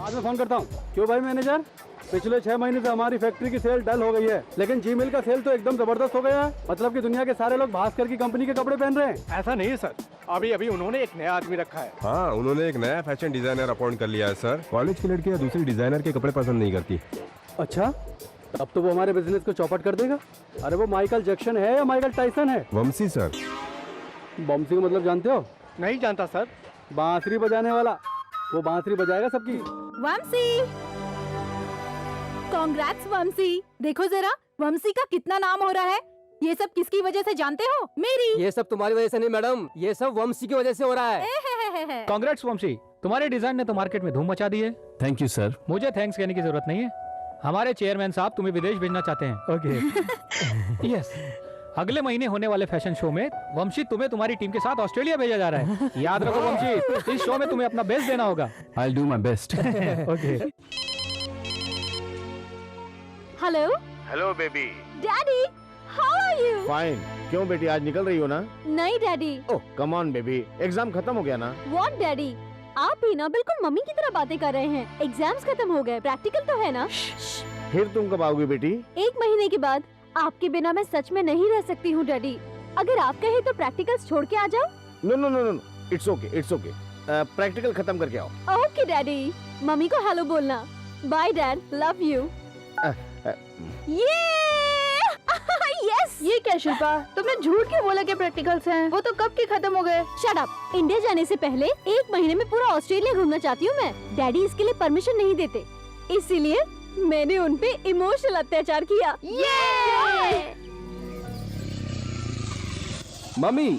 बाद में फोन करता हूँ। क्यों भाई मैनेजर, पिछले 6 महीने से हमारी फैक्ट्री की सेल डल हो गई है, लेकिन जी मिल का सेल तो एकदम जबरदस्त हो गया है। मतलब कि दुनिया के सारे लोग भास्कर की कंपनी के कपड़े पहन रहे हैं। ऐसा नहीं है सर, अभी अभी उन्होंने एक नया आदमी रखा है। हाँ, उन्होंने एक नया फैशन डिजाइनर अपॉइंट कर लिया है सर। कॉलेज की लड़कियां दूसरी डिजाइनर के कपड़े पसंद नहीं करती। अच्छा, अब तो वो हमारे बिजनेस को चौपट कर देगा। अरे वो माइकल जैक्सन है या माइकल टाइसन है? वंशी सर। बमसी को मतलब जानते हो? नहीं जानता सर। बांसुरी बजाने वाला, वो बांसुरी बजाएगा सबकी। वंशी, कांग्रेट्स वंशी। देखो जरा वंशी का कितना नाम हो रहा है। ये सब किसकी वजह से जानते हो? मेरी। ये सब तुम्हारी वजह से नहीं मैडम, ये सब वंशी की वजह से हो रहा है। कांग्रेट्स वंशी, तुम्हारे डिजाइन ने तो मार्केट में धूम मचा दी है। Thank you sir. मुझे थैंक्स कहने की जरूरत नहीं है। हमारे चेयरमैन साहब तुम्हें विदेश भेजना चाहते हैं। ओके। यस, अगले महीने होने वाले फैशन शो में वंशी तुम्हें तुम्हारी टीम के साथ ऑस्ट्रेलिया भेजा जा रहा है। याद रखो वंशी, इस शो में तुम्हें अपना बेस्ट देना होगा। I will do my best. Okay. Hello hello baby. Daddy, how are you? Fine. क्यों बेटी, आज निकल रही हो ना? नहीं daddy. Oh come on baby, exam खत्म हो गया ना? व्हाट डैडी, आप भी ना बिल्कुल मम्मी की तरह बातें कर रहे हैं। एग्जाम्स खत्म हो गए, प्रैक्टिकल तो है ना? फिर तुम कब आओगी बेटी? 1 महीने के बाद। आपके बिना मैं सच में नहीं रह सकती हूँ डैडी। अगर आप कहें तो प्रैक्टिकल्स छोड़ के आ जाओ। No no no no, it's okay it's okay. Practical खत्म करके आओ। Okay daddy. मम्मी को हेलो बोलना। Bye dad, love you. ये यस। ये क्या शिल्पा, तुमने झूठ क्यों बोला कि प्रैक्टिकल्स हैं? वो तो कब के खत्म हो गए। Shut up. इंडिया जाने से पहले 1 महीने में पूरा ऑस्ट्रेलिया घूमना चाहती हूँ मैं। डैडी इसके लिए परमिशन नहीं देते, इसीलिए मैंने उन पे इमोशनल अत्याचार किया। मम्मी,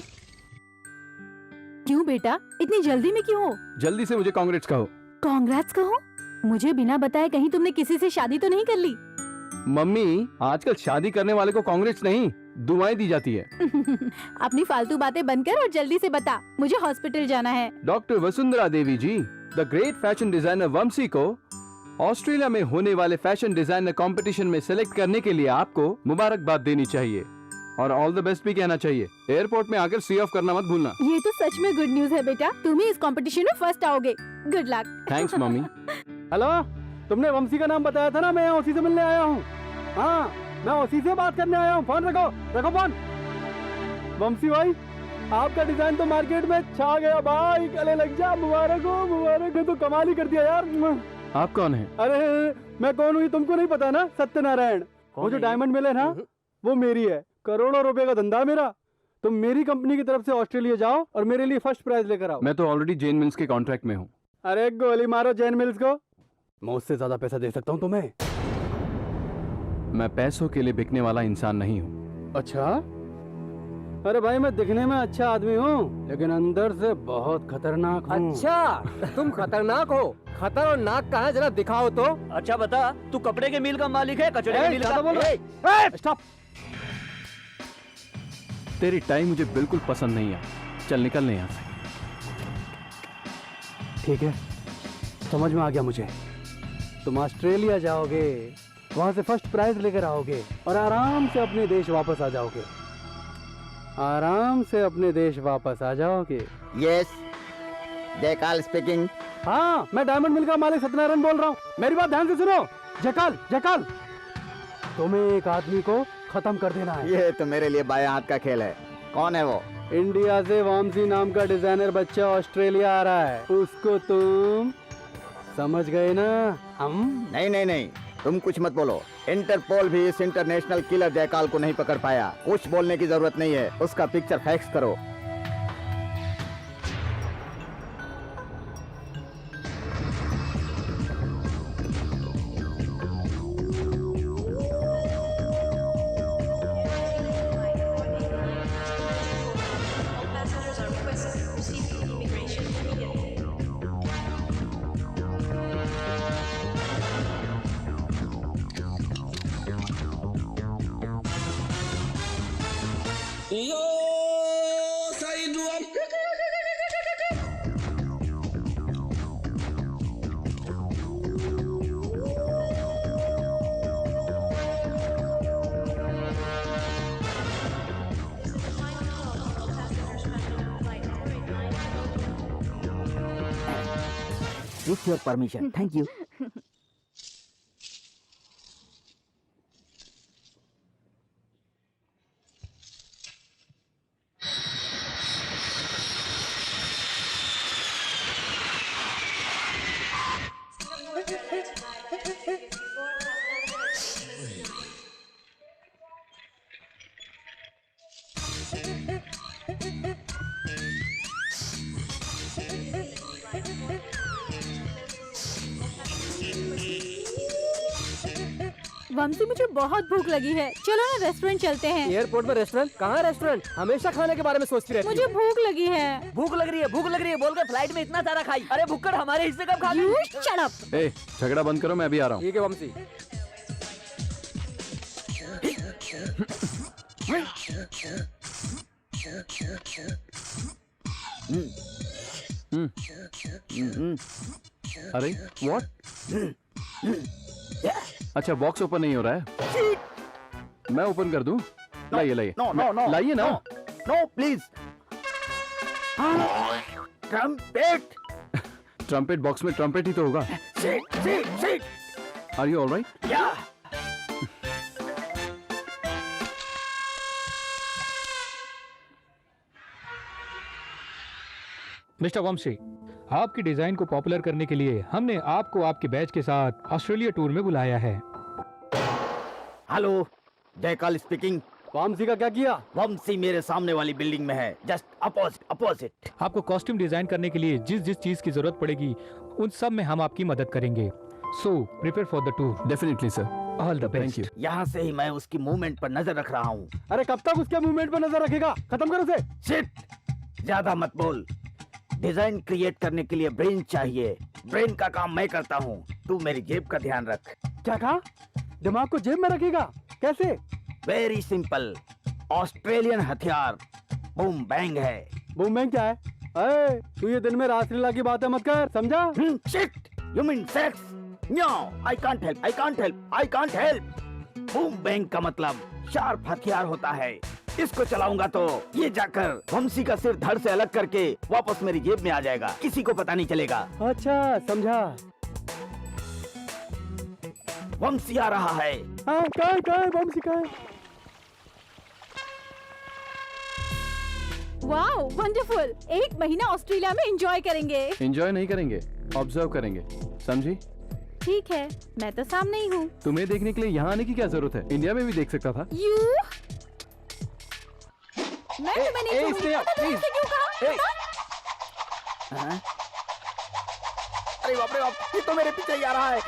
क्यों बेटा, इतनी जल्दी में क्यों हो? जल्दी से मुझे कांग्रेट्स कहो। कांग्रेट्स कहो? मुझे बिना बताए कहीं तुमने किसी से शादी तो नहीं कर ली? मम्मी, आजकल शादी करने वाले को कांग्रेट्स नहीं, दुआएं दी जाती है। अपनी फालतू बातें बंद कर और जल्दी से बता, मुझे हॉस्पिटल जाना है। Doctor Vasundhara Devi ji, the great fashion designer Vanshi को ऑस्ट्रेलिया में होने वाले फैशन डिजाइनर कंपटीशन में सिलेक्ट करने के लिए आपको मुबारकबाद देनी चाहिए और ऑल द बेस्ट भी कहना चाहिए। एयरपोर्ट में आकर सी ऑफ करना मत भूलना। ये तो सच में गुड न्यूज है बेटा, तुम ही इस कंपटीशन में फर्स्ट आओगे। Good luck. Thanks mummy. Hello, तुमने वंशी का नाम बताया था ना, मैं यहाँ उसी से मिलने आया हूँ। हाँ, मैं उसी से बात करने आया हूँ। फोन रखो, रखो फोन। वंशी भाई, आपका डिजाइन तो मार्केट में छा गया भाई, गले लग जा। मुबारक हो, मुबारक हो। तो कमाल ही कर दिया यार। आप कौन हैं? अरे मैं कौन हूँ तुमको नहीं पता ना? सत्यनारायण। वो जो डायमंड मिले ना, वो मेरी है। करोड़ों रुपए का धंधा मेरा। तुम मेरी कंपनी की तरफ से ऑस्ट्रेलिया जाओ और मेरे लिए फर्स्ट प्राइज लेकर आओ। मैं तो ऑलरेडी जेन मिल्स के कॉन्ट्रैक्ट में हूँ। अरे गोली मारो जैन मिल्स को, मैं उससे ज्यादा पैसा दे सकता हूँ तुम्हें। मैं पैसों के लिए बिकने वाला इंसान नहीं हूँ। अच्छा? अरे भाई, मैं दिखने में अच्छा आदमी हूँ, लेकिन अंदर से बहुत खतरनाक हूँ। अच्छा, तुम खतरनाक हो? खतर और नाक कहाँ, जरा दिखाओ तो। अच्छा बता, तू कपड़े के मिल का मालिक है, कचड़े के मिल का? स्टॉप। तेरी टाइम मुझे बिल्कुल पसंद नहीं है, चल निकलने यहाँ से। ठीक है, समझ में आ गया मुझे। तुम ऑस्ट्रेलिया जाओगे, वहां से फर्स्ट प्राइज लेकर आओगे और आराम से अपने देश वापस आ जाओगे। आराम से अपने देश वापस आ जाओगे। Yes, Jaikal speaking. हाँ, मैं डायमंड मिल का मालिक सत्यनारायण बोल रहा हूँ। मेरी बात ध्यान से सुनो। जयकाल, जयकाल, तुम्हें एक आदमी को खत्म कर देना है। ये तो मेरे लिए बाएं हाथ का खेल है। कौन है वो? इंडिया से वामसी नाम का डिजाइनर बच्चा ऑस्ट्रेलिया आ रहा है, उसको तुम समझ गए ना? हम नहीं नहीं नहीं, तुम कुछ मत बोलो। इंटरपोल भी इस इंटरनेशनल किलर जयकाल को नहीं पकड़ पाया। कुछ बोलने की जरूरत नहीं है, उसका पिक्चर फैक्स करो। With your permission, thank you. Vanshi मुझे बहुत भूख लगी है, चलो ना रेस्टोरेंट चलते हैं। एयरपोर्ट में रेस्टोरेंट? कहाँ रेस्टोरेंट? हमेशा खाने के बारे में सोचती रहती मुझे भूख लगी है। भूख लग रही है बोल कर फ्लाइट में इतना सारा खाई। अरे भुक्कड़ हमारे हिस्से कब खा You गई? shut up। ए, झगड़ा बंद करो, मैं अभी आ रहा हूँ। ठीक है वंशी। अरे व्हाट? अच्छा, बॉक्स ओपन नहीं हो रहा है। मैं ओपन कर दूं? लाइए लाइए। नो नो नो, लाइए ना। No please. Trumpet. Trumpet box में ट्रम्पेट ही तो होगा। Sit. Are you alright? Yeah. Mister Vanshi, आपकी डिजाइन को पॉपुलर करने के लिए हमने आपको आपके बैच के साथ ऑस्ट्रेलिया टूर में बुलाया है। Hello, जयकाल speaking. वंशी का क्या किया? वंशी मेरे सामने वाली बिल्डिंग में है, जस्ट अपोजिट। आपको कॉस्ट्यूम डिजाइन करने के लिए जिस जिस चीज की जरूरत पड़ेगी उन सब में हम आपकी मदद करेंगे। So prepare for the tour. Definitely sir, all the thank best. You. यहाँ से ही मैं उसकी मूवमेंट पर नजर रख रहा हूँ। अरे कब तक उसके मूवमेंट पर नजर रखेगा? खत्म कर उसे। शिट, ज्यादा मत बोल। डिजाइन क्रिएट करने के लिए ब्रेन चाहिए, ब्रेन का काम मैं करता हूँ, तू मेरी जेब का ध्यान रख। क्या कहा? दिमाग को जेब में रखेगा? कैसे? वेरी सिंपल, ऑस्ट्रेलियन हथियार बूम बैंग है। बूम बैंग क्या है? अरे तू ये दिन में रासलीला की बातें मत कर, समझा? Shit, you mean sex? No, I can't help. Boom bang का मतलब शार्प हथियार होता है। इसको चलाऊंगा तो ये जाकर वंशी का सिर धड़ से अलग करके वापस मेरी जेब में आ जाएगा, किसी को पता नहीं चलेगा। अच्छा, समझा। वंशी आ रहा है। हाँ, कहाँ है वंशी? कहाँ है? Wow, wonderful. 1 महीना ऑस्ट्रेलिया में एंजॉय करेंगे। एंजॉय नहीं करेंगे, ऑब्जर्व करेंगे, समझी? ठीक है, मैं तो सामने ही हूँ। तुम्हें देखने के लिए यहाँ आने की क्या जरूरत है? इंडिया में भी देख सकता था। मैं तुम्हें नहीं छोड़ूंगी। पता नहीं ऐसे क्यों कहा? हाँ? अरे बाप रे बाप, ये तो मेरे पीछे ही आ रहा है।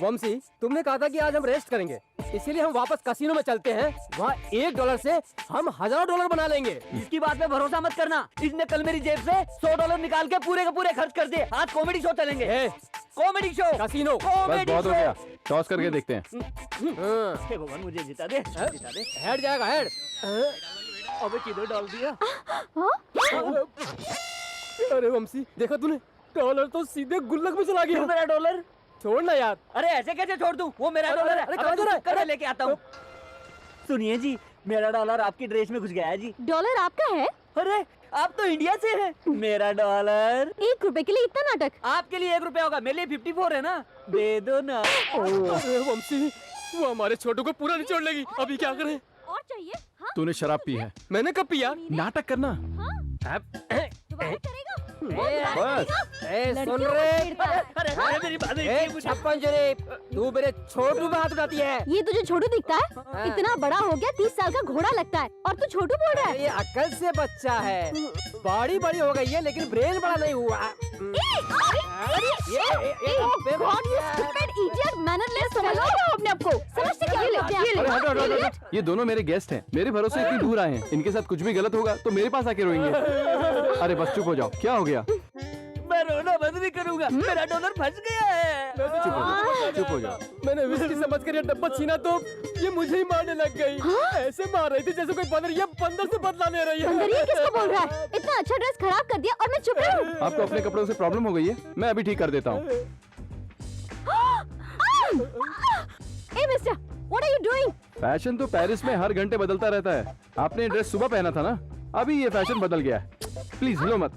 वंशी, तुमने कहा था कि आज हम रेस्ट करेंगे, इसीलिए हम वापस कसिनो में चलते हैं। वहाँ $1 से हम $1000 बना लेंगे। इसकी बात पे भरोसा मत करना। इसने कल मेरी जेब से $100 निकाल के पूरे के पूरे खर्च कर दिए। आज कॉमेडी शो चलेंगे। Comedy show, casino. बस कॉमेडी बहुत शो। हो गया, टॉस करके देखते हैं। हे भगवान, मुझे जिता दे। हेड जाएगा, हेड। अबे किधर डाल दिया? अरे वंशी, देखा तूने? डॉलर तो सीधे गुल्लक में चला गया। मेरा डॉलर छोड़ ना यार। अरे ऐसे कैसे छोड़ दूं? वो मेरा डॉलर है। अरे अबे कहाँ तू जा रहा है? चुप कर, लेके आता हूँ। सुनिए जी, मेरा डॉलर आपकी ड्रेस में घुस गया है जी। डॉलर आपका है? अरे आप तो इंडिया से हैं। मेरा डॉलर 1 रुपए के लिए इतना नाटक? आपके लिए 1 रुपया होगा, मेरे लिए 54 है ना। दे दो ना। अरे वंशी, वो हमारे छोटू को पूरा निचोड़ लेगी। अभी क्या करें? और चाहिए? हाँ? तूने शराब पी है? मैंने कब पिया? नाटक करना। दोबारा करेगा? बस। सुन रे, अरे मेरी बात नहीं। 56 जरे, तू मेरे छोटू पे हाथ उठाती है। ये तुझे छोटू दिखता है? इतना बड़ा हो गया, 30 साल का घोड़ा लगता है, और तू छोटू बोल रहा है? ये अकल से बच्चा है। बॉडी बड़ी हो गई है लेकिन ब्रेन बड़ा नहीं हुआ। ये दोनों मेरे गेस्ट हैं, मेरे भरोसे इतनी दूर आए हैं। इनके साथ कुछ भी गलत होगा तो मेरे पास आके रोएंगे। अरे बस चुप हो जाओ, क्या हो गया? मैं रोना बंद नहीं करूंगा, मेरा डॉलर फंस गया है। चुप हो जाओ, चुप हो जाओ। मैंने विस्की समझ कर ये डब्बा छीना तो ये मुझे ही मारने लग गई। ऐसे मार रही थी जैसे कोई बंदर। ये बंदर से बदला ले रही है। बंदर ये किसको बोल रहा है? इतना अच्छा ड्रेस खराब कर दिया और मैं चुप रही हूँ। आपको अपने कपड़ों से प्रॉब्लम हो गई है, मैं अभी ठीक कर देता हूँ। ए mister, What are you doing? Fashion तो पेरिस में हर घंटे बदलता रहता है। आपने ये ड्रेस सुबह पहना था ना, अभी ये फैशन बदल गया है। प्लीज हिलो मत।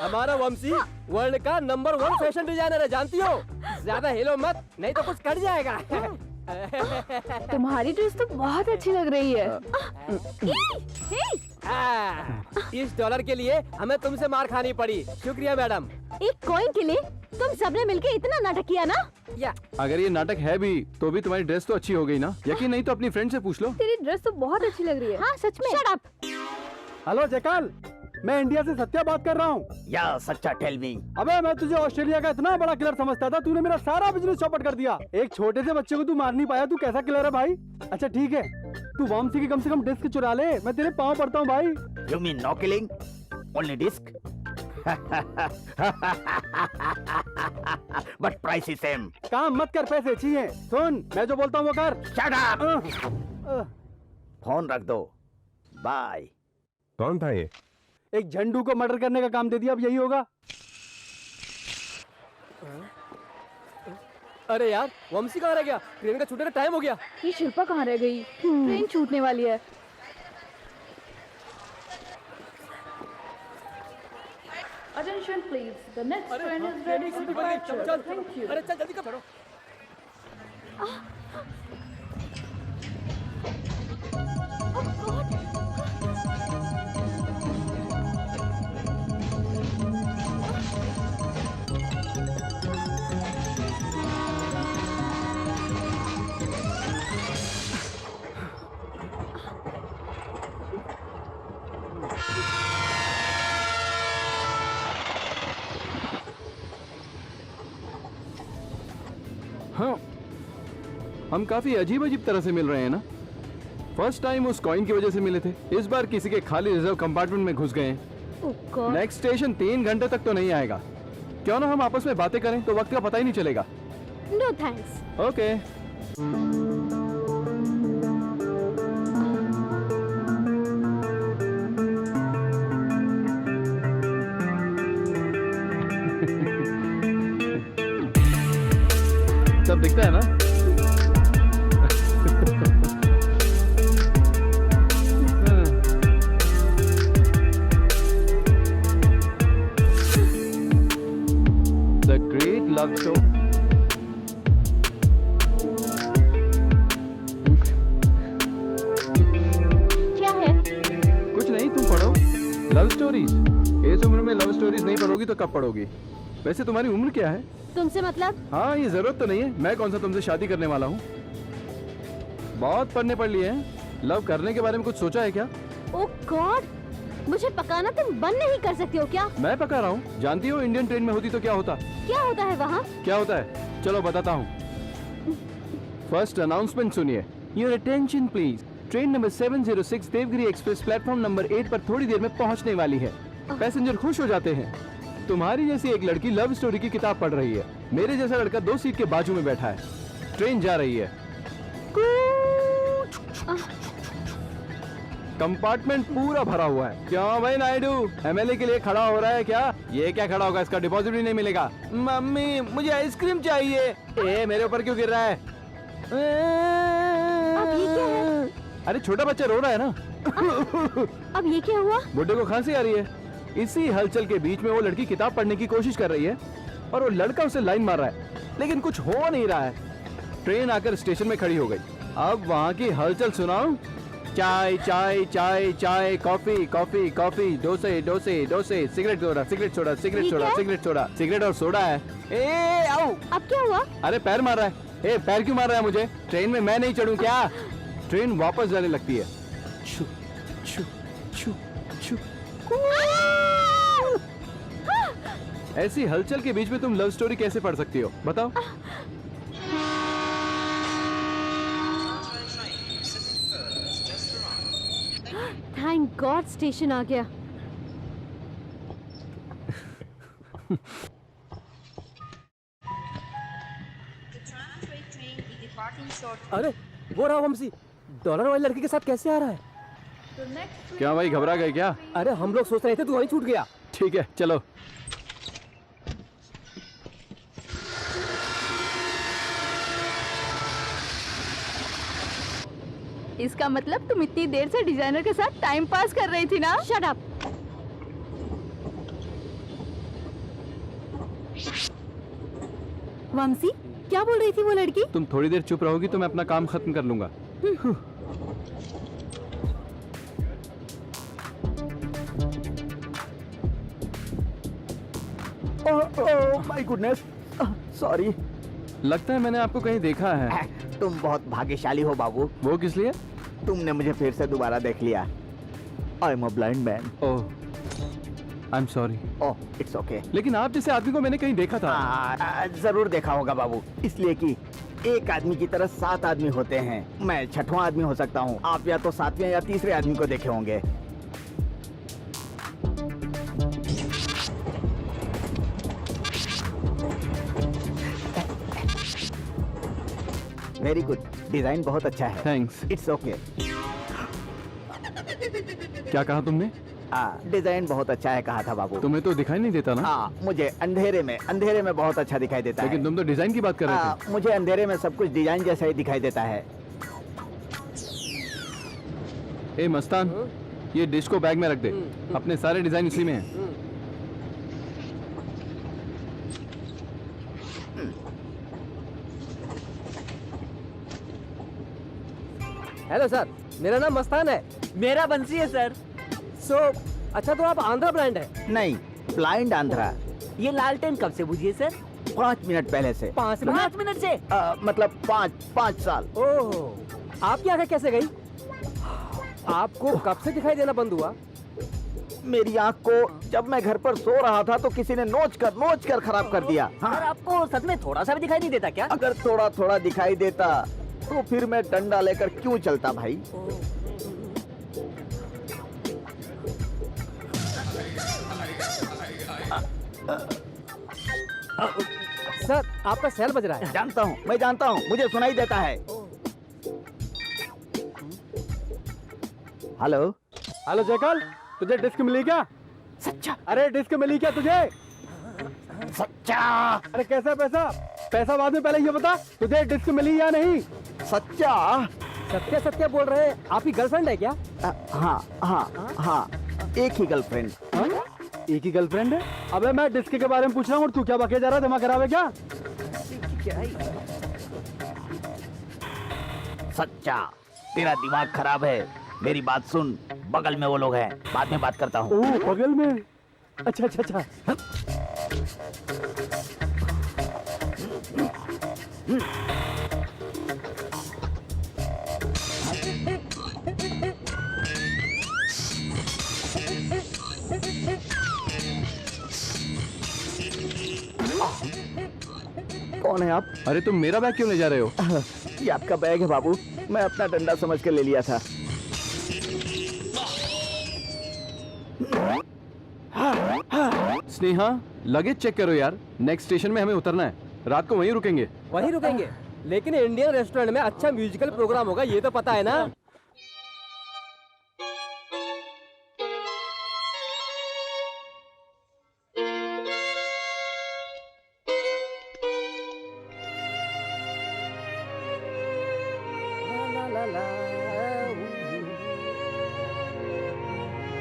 हमारा वंशी वर्ल्ड का नंबर 1 फैशन डिजाइनर है, जानती हो? ज्यादा हिलो मत, नहीं तो कुछ कट जाएगा। तुम्हारी ड्रेस तो बहुत अच्छी लग रही है। इस डॉलर के लिए हमें तुमसे मार खानी पड़ी। शुक्रिया मैडम। एक कॉइन के लिए तुम सबने मिलके इतना नाटक किया ना? या अगर ये नाटक है भी तो भी तुम्हारी ड्रेस तो अच्छी हो गई ना। यकीन नहीं तो अपनी फ्रेंड से पूछ लो। तेरी ड्रेस तो बहुत अच्छी लग रही है। हाँ सच में। Shut up! हेलो जयकाल, मैं इंडिया से सत्या बात कर रहा हूँ। या सच्चा टेल मी। अबे मैं तुझे ऑस्ट्रेलिया का इतना बड़ा किलर समझता था, तूने मेरा सारा बिजनेस चौपट कर दिया। एक छोटे से बच्चे को तू मार नहीं पाया, तू कैसा किलर है भाई? अच्छा ठीक है, तू वामसी की कम से कम डिस्क चुरा ले, मैं तेरे पाँव पड़ता हूँ भाई। You mean no killing, only disc? But price is same. काम मत कर, पैसे चाहिए। सुन, मैं जो बोलता हूँ वो कर। Shut up. फोन रख दो, बाय। कौन था ये? एक झंडू को मर्डर करने का काम दे दिया, अब यही होगा। अरे यार, वंशी कहाँ रह गया? ट्रेन का छूटने का टाइम हो गया। ये शिल्पा कहाँ रह गई? ट्रेन छूटने वाली है। Attention please, the next train is ready for departure. Thank you. अरे चल जल्दी करो। हाँ, हम काफी अजीब अजीब तरह से मिल रहे हैं ना। फर्स्ट टाइम उस कॉइन की वजह से मिले थे, इस बार किसी के खाली रिजर्व कंपार्टमेंट में घुस गए हैं। नेक्स्ट स्टेशन 3 घंटे तक तो नहीं आएगा। क्यों ना हम आपस में बातें करें, तो वक्त का पता ही नहीं चलेगा। No thanks. ओके। सब दिखता है ना? The Great Love Show. क्या है? कुछ नहीं, तुम पढ़ो। Love stories. इस उम्र में लव स्टोरीज नहीं पढ़ोगी तो कब पढ़ोगी? वैसे तुम्हारी उम्र क्या है? तुमसे मतलब? हाँ, ये जरूरत तो नहीं है। मैं कौन सा तुमसे शादी करने वाला हूँ। बहुत पढ़ने पढ़ लिए हैं। लव करने के बारे में कुछ सोचा है क्या? ओह गॉड, मुझे पकाना तुम बंद नहीं कर सकते हो क्या? मैं पका रहा हूँ। जानती हो इंडियन ट्रेन में होती तो क्या होता? क्या होता है वहाँ? क्या होता है? चलो बताता हूँ। फर्स्ट अनाउंसमेंट सुनिए। Your attention please, train number 706 Devagiri express platform number 8 पर थोड़ी देर में पहुँचने वाली है। पैसेंजर खुश हो जाते हैं। तुम्हारी जैसी एक लड़की लव स्टोरी की किताब पढ़ रही है। मेरे जैसा लड़का 2 सीट के बाजू में बैठा है। ट्रेन जा रही है। कंपार्टमेंट पूरा भरा हुआ है। क्यों भाई नायडू, एमएलए के लिए खड़ा हो रहा है क्या? ये क्या खड़ा होगा, इसका डिपॉजिट भी नहीं मिलेगा। मम्मी मुझे आइसक्रीम चाहिए। ए मेरे ऊपर क्यों गिर रहा है? अब ये क्या है? अरे छोटा बच्चा रो रहा है ना। अब ये क्या हुआ? बुड्ढे को खांसी आ रही है। इसी हलचल के बीच में वो लड़की किताब पढ़ने की कोशिश कर रही है और वो लड़का उसे लाइन मार रहा है, लेकिन कुछ हो नहीं रहा है। ट्रेन आकर स्टेशन में खड़ी हो गई। अब वहाँ की हलचल सुनाऊं? चाय चाय चाय चाय, कॉफी कॉफी कॉफी, डोसे डोसे डोसे, cigarette soda cigarette soda cigarette soda cigarette soda, cigarette और सोडा है। ए आओ। अब क्या हुआ? अरे पैर मार रहा है। ए पैर क्यों मार रहा है मुझे? ट्रेन में मैं नहीं चढ़ूं क्या? ट्रेन वापस जाने लगती है। छू छू छू छू। ऐसी हलचल के बीच में तुम लव स्टोरी कैसे पढ़ सकती हो, बताओ? थैंक गॉड स्टेशन आ गया। अरे वो रहा वंशी, डॉलर वाली लड़की के साथ कैसे आ रहा है? क्या भाई, घबरा गए क्या? अरे हम लोग सोच रहे थे तू वहीं छूट गया। ठीक है चलो। इसका मतलब तुम इतनी देर से डिजाइनर के साथ टाइम पास कर रही थी ना? Shut up. वंशी, क्या बोल रही थी वो लड़की? तुम थोड़ी देर चुप रहोगी तो मैं अपना काम खत्म कर लूंगा। Oh my goodness, sorry. लगता है मैंने आपको कहीं देखा है। तुम बहुत भाग्यशाली हो बाबू, वो किस लिए? तुमने मुझे फिर से दोबारा देख लिया। I am a blind man. Oh, I am sorry. Oh it's okay. लेकिन आप जैसे आदमी को मैंने कहीं देखा था। जरूर देखा होगा बाबू, इसलिए कि एक आदमी की तरह 7 आदमी होते हैं। मैं 6वां आदमी हो सकता हूँ, आप या तो 7वें या 3रे आदमी को देखे होंगे। वेरी गुड, डिजाइन बहुत अच्छा है। थैंक्स। It's okay. क्या कहा तुमने? डिजाइन बहुत अच्छा है कहा था बाबू। तुम्हें तो दिखाई नहीं देता ना। मुझे अंधेरे में बहुत अच्छा दिखाई देता है। लेकिन तुम तो डिजाइन की बात कर रहे थे। मुझे अंधेरे में सब कुछ डिजाइन जैसा ही दिखाई देता है। ए मस्तान, ये डिश को बैग में रख दे। अपने सारे डिजाइन इसी में हैं। हेलो सर, मेरा नाम मस्तान है। मेरा बंसी है सर। अच्छा तो आप आंध्रा ब्रांड है? नहीं, ब्लाइंड आंध्रा। ये लालटेन कब से बुझी है सर? 5 मिनट पहले से। 5 मिनट से? मतलब 5 साल। ओह, आपकी आंखें कैसे गई? आपको कब से दिखाई देना बंद हुआ? मेरी आंख को जब मैं घर पर सो रहा था तो किसी ने नोच कर खराब कर दिया। सर आपको सच में थोड़ा सा भी दिखाई नहीं देता क्या? अगर थोड़ा थोड़ा दिखाई देता तो फिर मैं डंडा लेकर क्यों चलता भाई? सर आपका सेल बज रहा है। जानता हूँ, मैं जानता हूँ, मुझे सुनाई देता है। हेलो हेलो जयकाल, तुझे डिस्क मिली क्या? सच्चा? अरे डिस्क मिली क्या तुझे? सच्चा? अरे कैसा पैसा बाद में, पहले ये बता तुझे डिस्क मिली या नहीं? सच्चा? सत्य बोल रहे हैं। आपकी गर्लफ्रेंड है क्या? हाँ, एक ही गर्लफ्रेंड। एक ही गर्लफ्रेंड है? अबे मैं डिस्क के बारे में पूछ रहा हूँ और तू क्या बके जा रहा है? दिमाग खराब है क्या? सच्चा, तेरा दिमाग खराब है। मेरी बात सुन, बगल में वो लोग हैं, बाद में बात करता हूँ। ओह बगल में? अच्छा। कौन है आप? अरे तुम मेरा बैग क्यों ले जा रहे हो? ये आपका बैग है बाबू, मैं अपना डंडा समझ कर ले लिया था। स्नेहा, लगेज चेक करो यार। नेक्स्ट स्टेशन में हमें उतरना है। रात को वहीं रुकेंगे। वहीं रुकेंगे, लेकिन इंडियन रेस्टोरेंट में अच्छा म्यूजिकल प्रोग्राम होगा, ये तो पता है ना?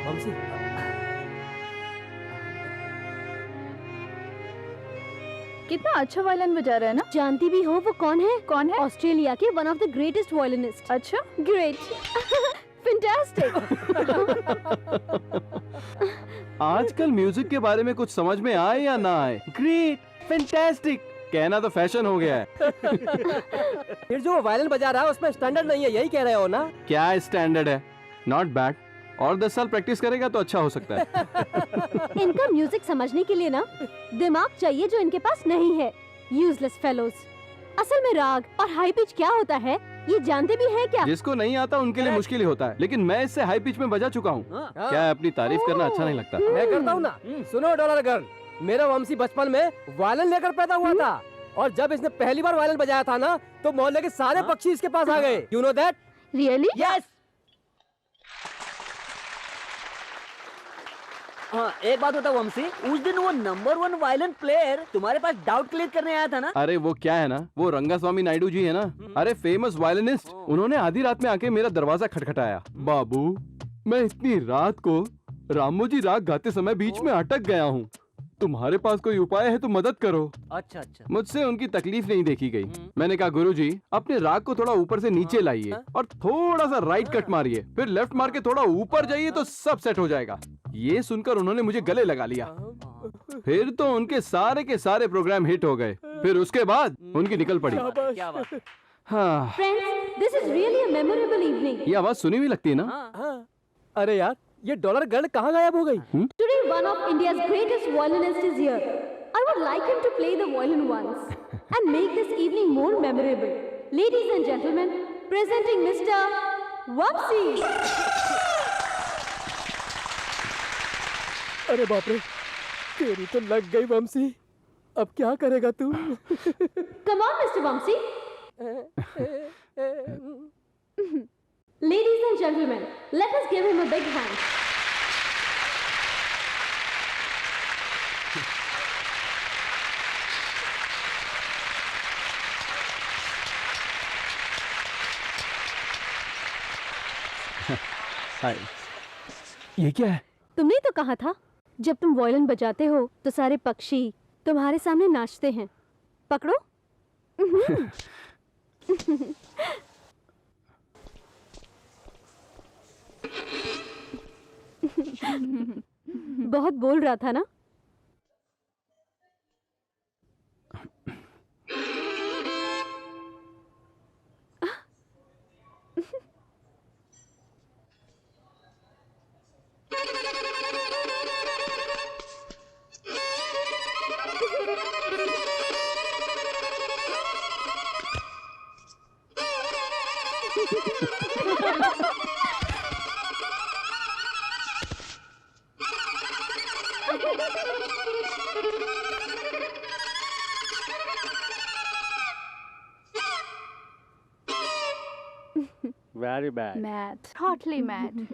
वंशी, कितना अच्छा वायलिन बजा रहा है ना? जानती भी हो वो कौन है? ऑस्ट्रेलिया के one of the greatest violinist. अच्छा, ग्रेट। फैंटास्टिक। आजकल म्यूजिक के बारे में कुछ समझ में आए या ना आए, ग्रेट, फैंटास्टिक कहना तो फैशन हो गया है। फिर जो वायलिन बजा रहा है उसमें स्टैंडर्ड नहीं है, यही कह रहे हो ना? क्या स्टैंडर्ड है? Not bad. और 10 साल प्रैक्टिस करेगा तो अच्छा हो सकता है। इनका म्यूजिक समझने के लिए ना दिमाग चाहिए जो इनके पास नहीं है। Useless fellows. असल में राग और हाई पिच क्या होता है ये जानते भी हैं क्या? जिसको नहीं आता उनके लिए मुश्किल ही होता है, लेकिन मैं इससे हाई पिच में बजा चुका हूँ। क्या है, अपनी तारीफ करना अच्छा नहीं लगता? मैं करता हूँ ना। सुनो डॉलर गर्ल, मेरा वंशी बचपन में वायलिन लेकर पैदा हुआ था, और जब इसने पहली बार वायलिन बजाया था ना तो मोहल्ले के सारे पक्षी इसके पास आ गए। You know that? Really? Yes. हाँ, एक बात होता वंशी, उस दिन वो नंबर 1 वायलिन प्लेयर तुम्हारे पास डाउट क्लियर करने आया था ना? अरे वो क्या है ना, वो रंगास्वामी नायडू जी है ना, अरे फेमस वायलिनिस्ट, उन्होंने आधी रात में आके मेरा दरवाजा खटखटाया। बाबू, मैं इतनी रात को रामोजी राग गाते समय बीच में अटक गया हूँ, तुम्हारे पास कोई उपाय है तो मदद करो। अच्छा अच्छा। मुझसे उनकी तकलीफ नहीं देखी गई। मैंने कहा गुरुजी, अपने राग को थोड़ा ऊपर से नीचे लाइए और थोड़ा सा राइट कट मारिए, फिर लेफ्ट मार के थोड़ा ऊपर जाइए तो सब सेट हो जाएगा। ये सुनकर उन्होंने मुझे गले लगा लिया। फिर तो उनके सारे के सारे प्रोग्राम हिट हो गए। फिर उसके बाद उनकी निकल पड़ी। क्या बात है? हाँ, friends, this is really a memorable evening. ये आवाज सुनी हुई लगती है ना? हाँ। अरे यार, ये डॉलर गर्ल कहाँ गायब हो गई? Today, one of India's greatest violinists is here. I would like him to play the violin once and make this evening more memorable. Ladies and gentlemen, presenting Mr. Vamsi. अरे बाप रे, तेरी तो लग गई वंशी। अब क्या करेगा तू? Come on, Mr. Vamsi. Ladies and gentlemen, let us give him a big hand. हाय। ये क्या है? तुमने तो कहा था, जब तुम वायलिन बजाते हो तो सारे पक्षी तुम्हारे सामने नाचते हैं। पकड़ो। बहुत बोल रहा था ना? Very bad. Mad. Totally mad.